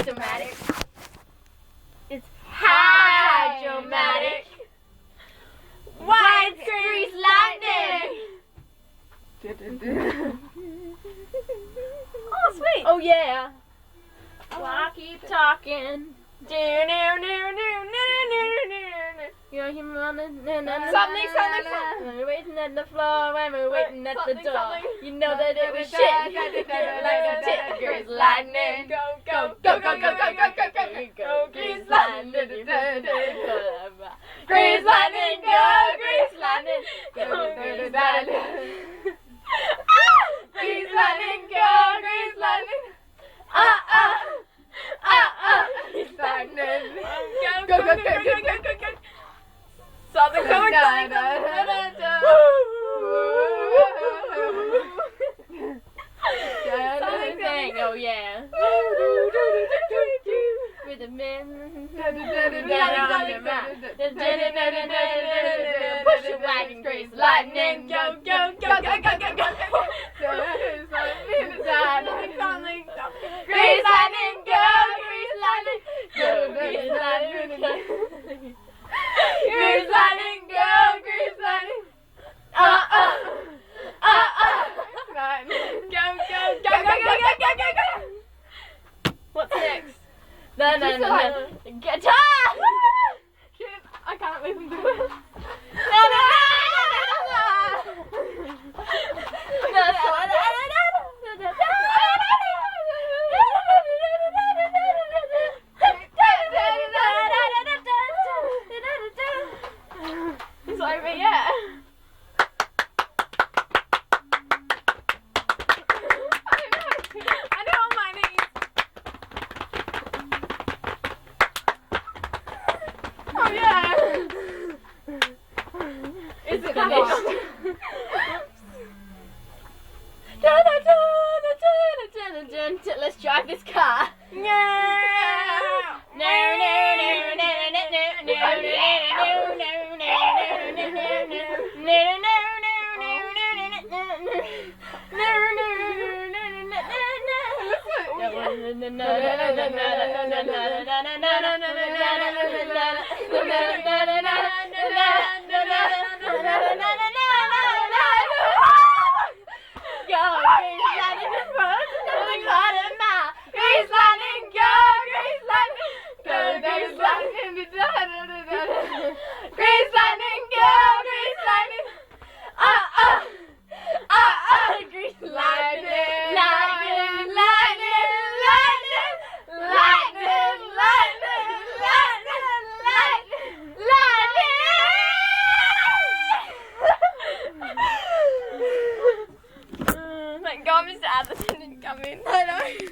hydromatic. It's hydromatic. White grease lightning. Oh, sweet. Oh, yeah. Well, I keep talking. You know him running. Something. We're waiting at the floor when we're waiting at the door. You know that it was shit. Like a tit. Grease lightning. Go. Grease lightning. Grease lightning. Go. Grease lightning. Go. Grease lightning. Grease lightning. Go. Grease lightning. Grease lightning. Go. Something coming. Something. Oh yeah. With the men. Push your wagon, grease lightning. Go. Grease lightning. Go. Grease lightning. Go. Grease lightning. Grease lightning, go, grease lightning. Go. What's next? No. Guitar! I can't even do it. No. It's over, yeah. I know on my knees. Oh yeah. Is it finished? Let's drive this car. Thank God Mr. Anderson didn't come in. I know.